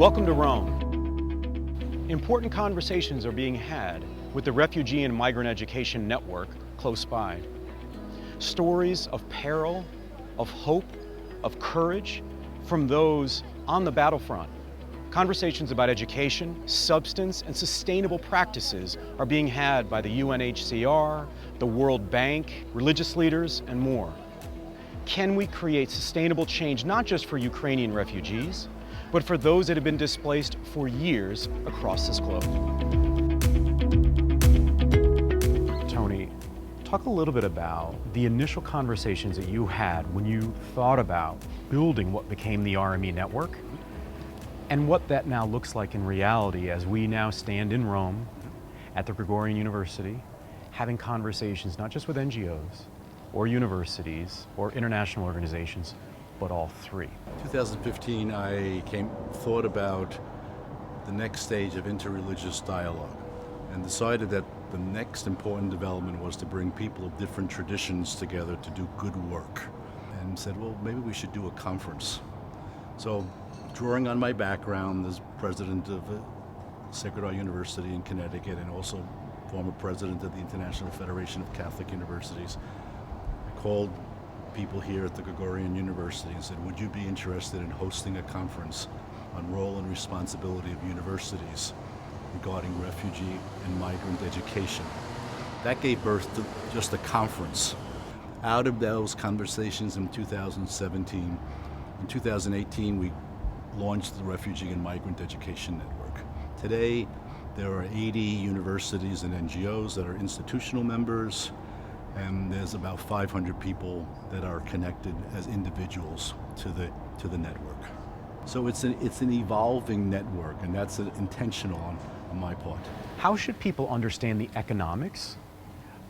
Welcome to Rome. Important conversations are being had with the Refugee and Migrant Education Network close by. Stories of peril, of hope, of courage from those on the battlefront. Conversations about education, substance, and sustainable practices are being had by the UNHCR, the World Bank, religious leaders, and more. Can we create sustainable change not just for Ukrainian refugees, but for those that have been displaced for years across this globe? Tony, talk a little bit about the initial conversations that you had when you thought about building what became the RME network, and what that now looks like in reality as we now stand in Rome at the Gregorian University, having conversations not just with NGOs or universities or international organizations, but all three. 2015, I thought about the next stage of interreligious dialogue and decided that the next important development was to bring people of different traditions together to do good work. And said, well, maybe we should do a conference. So, drawing on my background as president of Sacred Heart University in Connecticut and also former president of the International Federation of Catholic Universities, I called people here at the Gregorian University and said, would you be interested in hosting a conference on role and responsibility of universities regarding refugee and migrant education? That gave birth to just a conference. Out of those conversations in 2017, in 2018 we launched the Refugee and Migrant Education Network. Today there are 80 universities and NGOs that are institutional members, and there's about 500 people that are connected as individuals to the network. So it's an evolving network, and that's intentional on my part. How should people understand the economics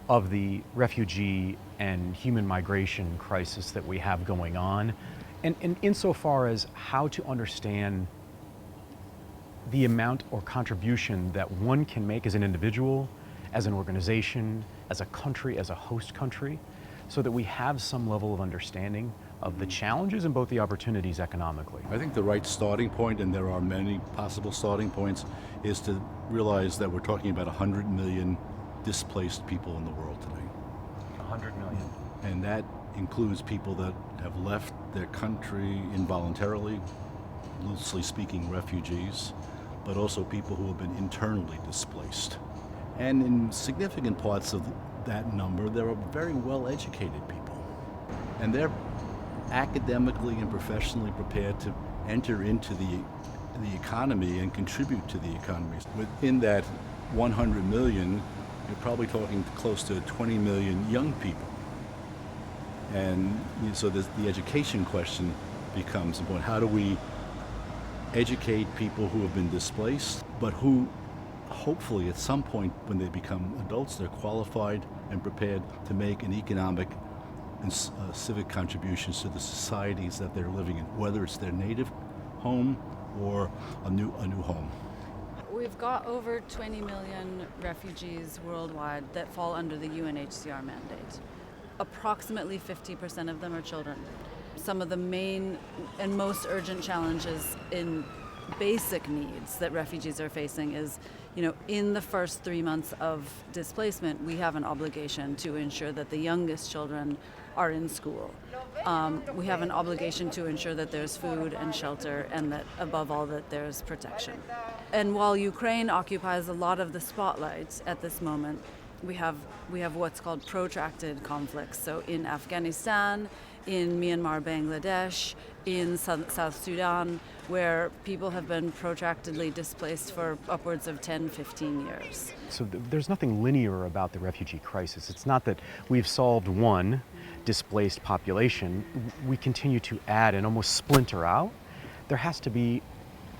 of the refugee and human migration crisis that we have going on, and insofar as how to understand the amount or contribution that one can make as an individual, as an organization, as a country, as a host country, so that we have some level of understanding of the challenges and both the opportunities economically? I think the right starting point, and there are many possible starting points, is to realize that we're talking about 100 million displaced people in the world today. 100 million. And that includes people that have left their country involuntarily, loosely speaking refugees, but also people who have been internally displaced. And in significant parts of that number, there are very well-educated people. And they're academically and professionally prepared to enter into the economy and contribute to the economy. Within that 100 million, you're probably talking close to 20 million young people. And so the education question becomes important. How do we educate people who have been displaced, but who hopefully at some point when they become adults, they're qualified and prepared to make an economic and civic contributions to the societies that they're living in, whether it's their native home or a new home. We've got over 20 million refugees worldwide that fall under the UNHCR mandate. Approximately 50% of them are children. Some of the main and most urgent challenges in basic needs that refugees are facing is, in the first 3 months of displacement, we have an obligation to ensure that the youngest children are in school. We have an obligation to ensure that there's food and shelter, and that above all that there's protection. And while Ukraine occupies a lot of the spotlight at this moment, we have what's called protracted conflicts. So in Afghanistan, in Myanmar, Bangladesh, in South Sudan, where people have been protractedly displaced for upwards of 10, 15 years. So there's nothing linear about the refugee crisis. It's not that we've solved one displaced population. We continue to add and almost splinter out. There has to be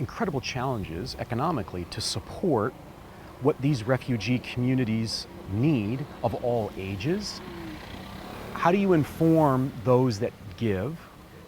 incredible challenges economically to support what these refugee communities need of all ages. How do you inform those that give?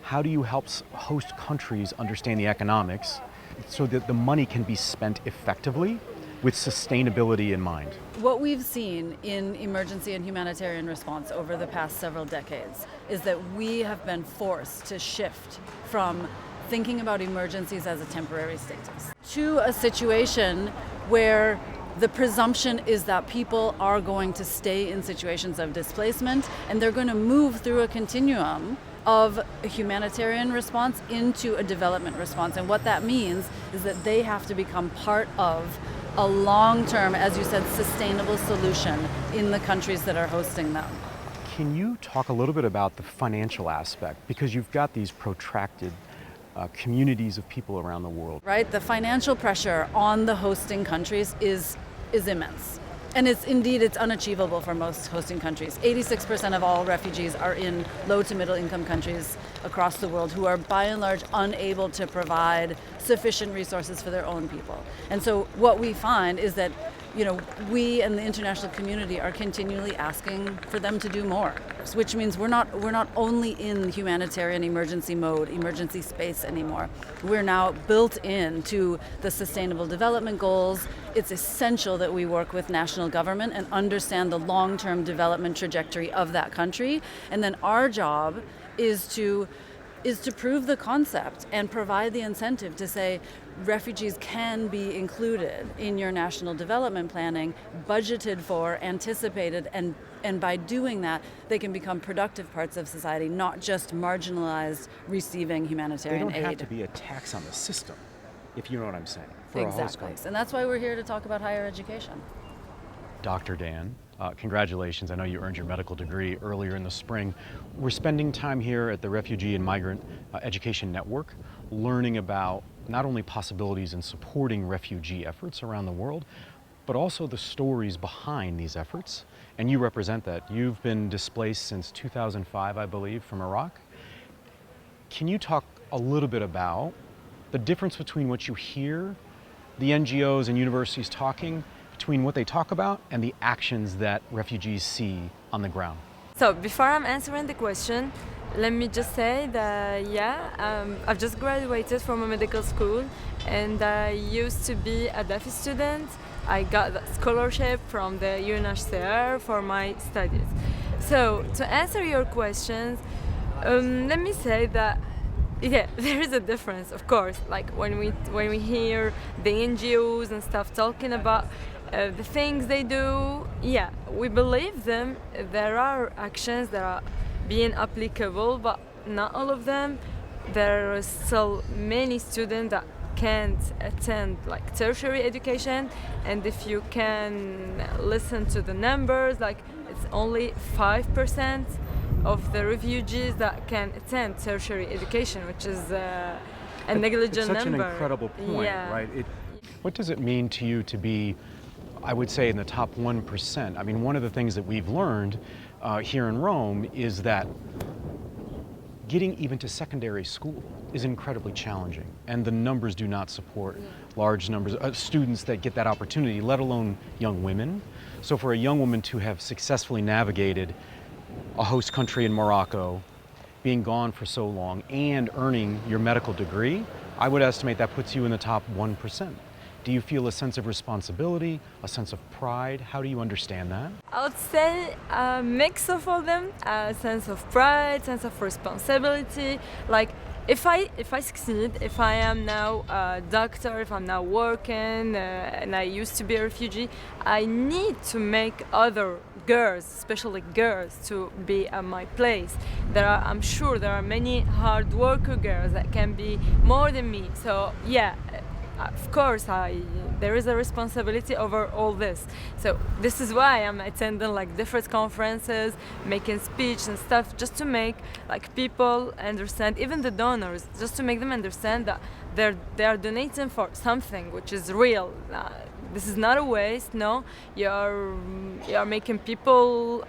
How do you help host countries understand the economics so that the money can be spent effectively with sustainability in mind? What we've seen in emergency and humanitarian response over the past several decades is that we have been forced to shift from thinking about emergencies as a temporary status, to a situation where the presumption is that people are going to stay in situations of displacement and they're going to move through a continuum of a humanitarian response into a development response. And what that means is that they have to become part of a long-term, as you said, sustainable solution in the countries that are hosting them. Can you talk a little bit about the financial aspect? Because you've got these protracted communities of people around the world. Right, the financial pressure on the hosting countries is immense. And it's unachievable for most hosting countries. 86% of all refugees are in low to middle income countries across the world who are by and large unable to provide sufficient resources for their own people. And so what we find is that we and the international community are continually asking for them to do more, which means we're not only in humanitarian emergency mode, emergency space anymore. We're now built into the Sustainable Development Goals. It's essential that we work with national government and understand the long-term development trajectory of that country. And then our job is to prove the concept and provide the incentive to say refugees can be included in your national development planning, budgeted for, anticipated, and by doing that, they can become productive parts of society, not just marginalized receiving humanitarian aid. They don't have to be a tax on the system, if you know what I'm saying, for a host Exactly. country. And that's why we're here to talk about higher education. Dr. Dan, congratulations. I know you earned your medical degree earlier in the spring. We're spending time here at the Refugee and Migrant Education Network learning about not only possibilities in supporting refugee efforts around the world, but also the stories behind these efforts. And you represent that. You've been displaced since 2005, I believe, from Iraq. Can you talk a little bit about the difference between what you hear the NGOs and universities talking, between what they talk about and the actions that refugees see on the ground? So before I'm answering the question, let me just say that I've just graduated from a medical school and I used to be a DEFI student. I got a scholarship from the UNHCR for my studies. So to answer your questions, let me say that there is a difference, of course. Like when we hear the NGOs and stuff talking about the things they do, we believe them. There are actions that are being applicable, but not all of them. There are still many students that can't attend like tertiary education, and if you can listen to the numbers, like it's only 5% of the refugees that can attend tertiary education, which is a negligent it's such number. An incredible point, right? What does it mean to you to be, I would say, in the top 1%? I mean, one of the things that we've learned here in Rome is that getting even to secondary school is incredibly challenging, and the numbers do not support large numbers of students that get that opportunity, let alone young women. So for a young woman to have successfully navigated a host country in Morocco, being gone for so long, and earning your medical degree, I would estimate that puts you in the top 1%. Do you feel a sense of responsibility, a sense of pride? How do you understand that? I would say a mix of all them, a sense of pride, sense of responsibility. Like if I succeed, if I am now a doctor, if I'm now working, and I used to be a refugee, I need to make other girls, especially girls, to be at my place. I'm sure there are many hard worker girls that can be more than me. So of course, there is a responsibility over all this. So this is why I'm attending like different conferences, making speech and stuff, just to make like people understand, even the donors, just to make them understand that they are donating for something which is real. This is not a waste. No, you are making people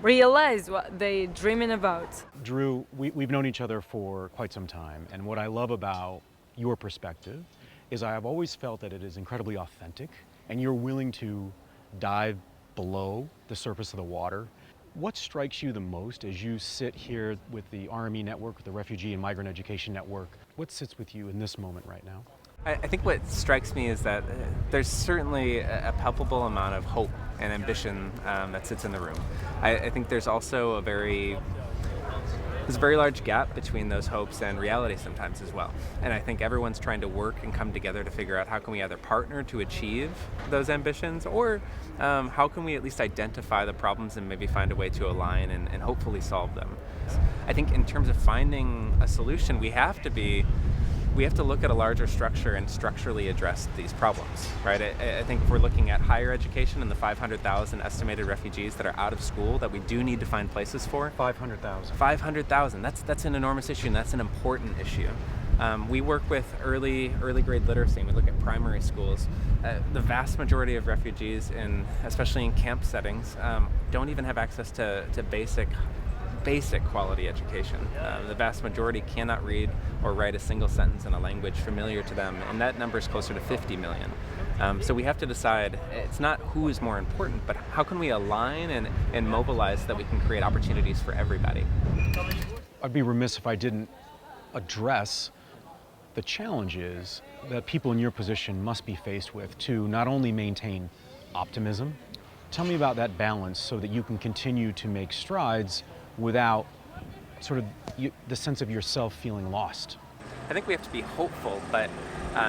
realize what they're dreaming about. Drew, we've known each other for quite some time, and what I love about your perspective is I have always felt that it is incredibly authentic, and you're willing to dive below the surface of the water. What strikes you the most as you sit here with the RME Network, the Refugee and Migrant Education Network? What sits with you in this moment right now? I think what strikes me is that there's certainly a palpable amount of hope and ambition that sits in the room. I think there's also a very there's a very large gap between those hopes and reality sometimes as well. And I think everyone's trying to work and come together to figure out how can we either partner to achieve those ambitions, or how can we at least identify the problems and maybe find a way to align and hopefully solve them. I think in terms of finding a solution, we have to look at a larger structure and structurally address these problems, right? I think if we're looking at higher education and the 500,000 estimated refugees that are out of school that we do need to find places for. 500,000. 500,000, that's an enormous issue, and that's an important issue. We work with early grade literacy, and we look at primary schools. The vast majority of refugees, especially in camp settings, don't even have access to basic quality education. The vast majority cannot read or write a single sentence in a language familiar to them, and that number is closer to 50 million. So we have to decide, it's not who is more important, but how can we align and mobilize so that we can create opportunities for everybody. I'd be remiss if I didn't address the challenges that people in your position must be faced with to not only maintain optimism. Tell me about that balance so that you can continue to make strides without sort of the sense of yourself feeling lost. I think we have to be hopeful, but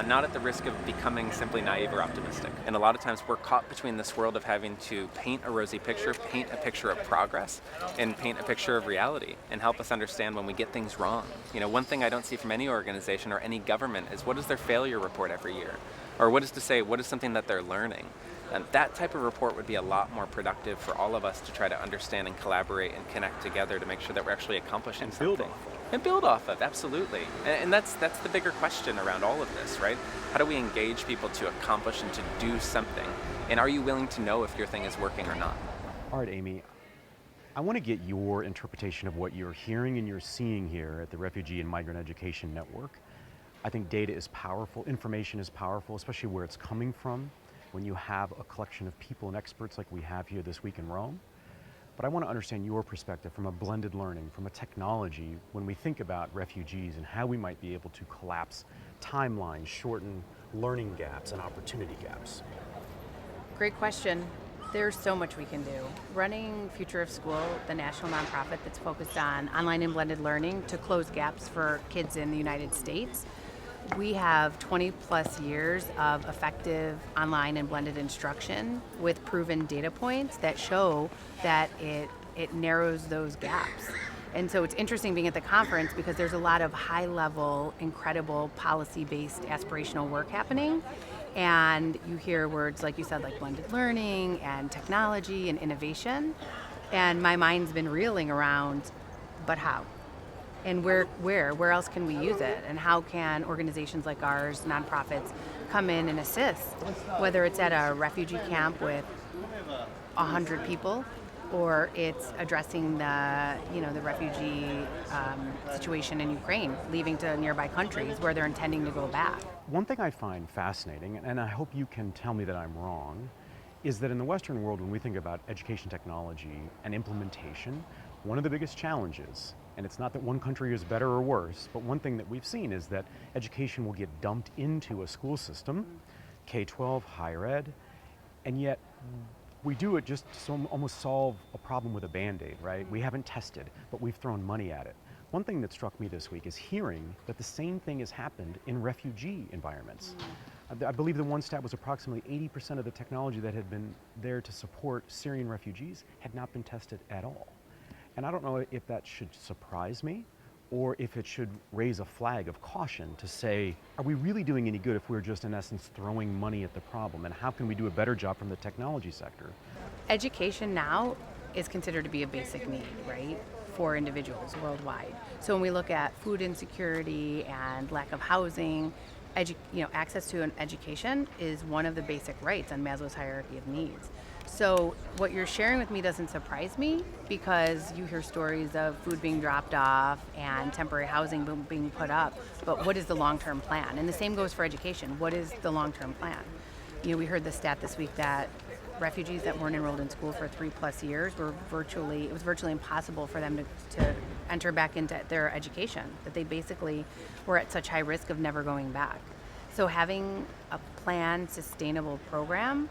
not at the risk of becoming simply naive or optimistic. And a lot of times we're caught between this world of having to paint a rosy picture, paint a picture of progress, and paint a picture of reality, and help us understand when we get things wrong. You know, one thing I don't see from any organization or any government is what is their failure report every year? Or what is something that they're learning? And that type of report would be a lot more productive for all of us to try to understand and collaborate and connect together to make sure that we're actually accomplishing something. And build off of, absolutely. And that's the bigger question around all of this, right? How do we engage people to accomplish and to do something? And are you willing to know if your thing is working or not? All right, Amy, I want to get your interpretation of what you're hearing and you're seeing here at the Refugee and Migrant Education Network. I think data is powerful, information is powerful, especially where it's coming from, when you have a collection of people and experts like we have here this week in Rome. But I want to understand your perspective from a blended learning, from a technology, when we think about refugees and how we might be able to collapse timelines, shorten learning gaps and opportunity gaps. Great question. There's so much we can do. Running Future of School, the national nonprofit that's focused on online and blended learning to close gaps for kids in the United States, we have 20 plus years of effective online and blended instruction with proven data points that show that it narrows those gaps. And so it's interesting being at the conference because there's a lot of high level, incredible policy-based aspirational work happening. And you hear words like you said, like blended learning and technology and innovation. And my mind's been reeling around, but how? And where else can we use it? And how can organizations like ours, nonprofits, come in and assist? Whether it's at a refugee camp with 100 people, or it's addressing the refugee situation in Ukraine, leaving to nearby countries where they're intending to go back. One thing I find fascinating, and I hope you can tell me that I'm wrong, is that in the Western world, when we think about education technology and implementation, one of the biggest challenges, and it's not that one country is better or worse, but one thing that we've seen is that education will get dumped into a school system, K-12, higher ed, and yet we do it just to almost solve a problem with a Band-Aid, right? We haven't tested, but we've thrown money at it. One thing that struck me this week is hearing that the same thing has happened in refugee environments. I believe the one stat was approximately 80% of the technology that had been there to support Syrian refugees had not been tested at all. And I don't know if that should surprise me or if it should raise a flag of caution to say, are we really doing any good if we're just in essence throwing money at the problem? And how can we do a better job from the technology sector? Education now is considered to be a basic need, right, for individuals worldwide. So when we look at food insecurity and lack of housing, access to an education is one of the basic rights on Maslow's hierarchy of needs. So what you're sharing with me doesn't surprise me because you hear stories of food being dropped off and temporary housing being put up, but what is the long-term plan? And the same goes for education. What is the long-term plan? We heard the stat this week that refugees that weren't enrolled in school for 3+ years it was virtually impossible for them to enter back into their education, that they basically were at such high risk of never going back. So having a planned, sustainable program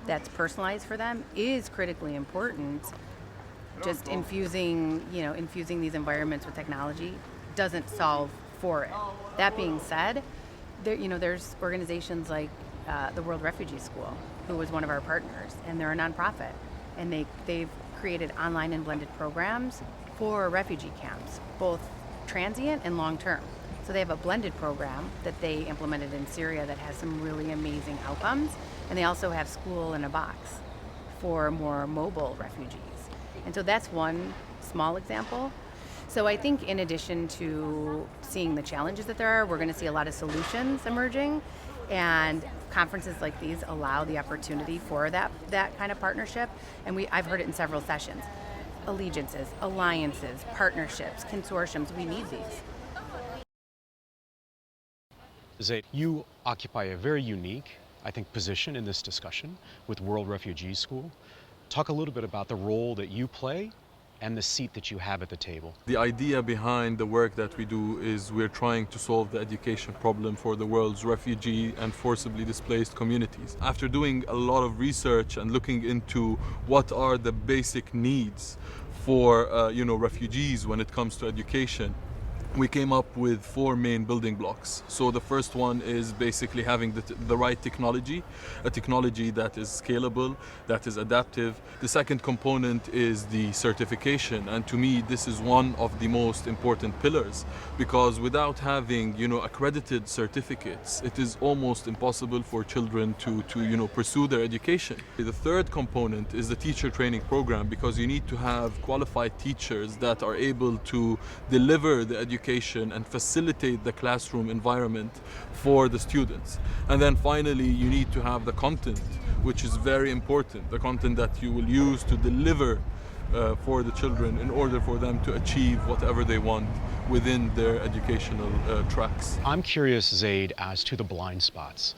that's personalized for them is critically important just infusing these environments with technology doesn't solve for it. That being said, there's organizations like the World Refugee School, who was one of our partners, and they're a nonprofit, and they've created online and blended programs for refugee camps, both transient and long-term. So they have a blended program that they implemented in Syria that has some really amazing outcomes, and they also have School in a Box for more mobile refugees. And so that's one small example. So I think in addition to seeing the challenges that there are, we're going to see a lot of solutions emerging, and conferences like these allow the opportunity for that kind of partnership. And I've heard it in several sessions. Allegiances, alliances, partnerships, consortiums, we need these. Zaid, you occupy a very unique, I think, position in this discussion with World Refugee School. Talk a little bit about the role that you play and the seat that you have at the table. The idea behind the work that we do is we're trying to solve the education problem for the world's refugee and forcibly displaced communities. After doing a lot of research and looking into what are the basic needs for refugees when it comes to education, we came up with 4 main building blocks. So the first one is basically having the right technology, a technology that is scalable, that is adaptive. The second component is the certification, and to me this is one of the most important pillars, because without having accredited certificates, it is almost impossible for children to pursue their education. The third component is the teacher training program, because you need to have qualified teachers that are able to deliver the education and facilitate the classroom environment for the students. And then finally, you need to have the content, which is very important, the content that you will use to deliver for the children in order for them to achieve whatever they want within their educational tracks. I'm curious, Zaid, as to the blind spots,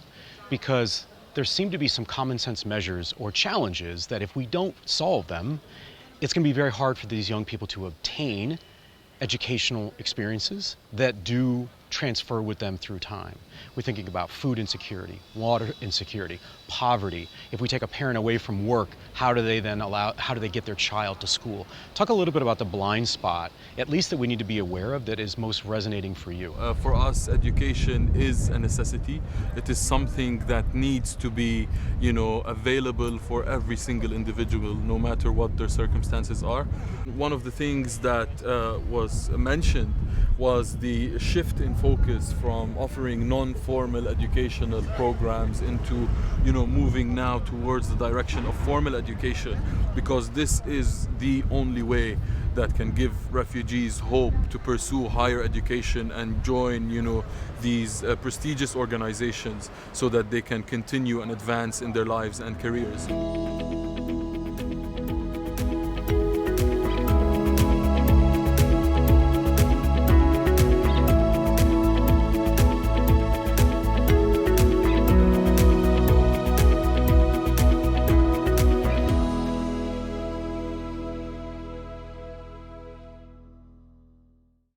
because there seem to be some common sense measures or challenges that if we don't solve them, it's going to be very hard for these young people to obtain educational experiences that do transfer with them through time. We're thinking about food insecurity, water insecurity, poverty. If we take a parent away from work, how do they get their child to school? Talk a little bit about the blind spot, at least that we need to be aware of, that is most resonating for you. For us, education is a necessity. It is something that needs to be, available for every single individual, no matter what their circumstances are. One of the things that was mentioned was the shift in focus from offering non-formal educational programs into, moving now towards the direction of formal education, because this is the only way that can give refugees hope to pursue higher education and join, these prestigious organizations so that they can continue and advance in their lives and careers.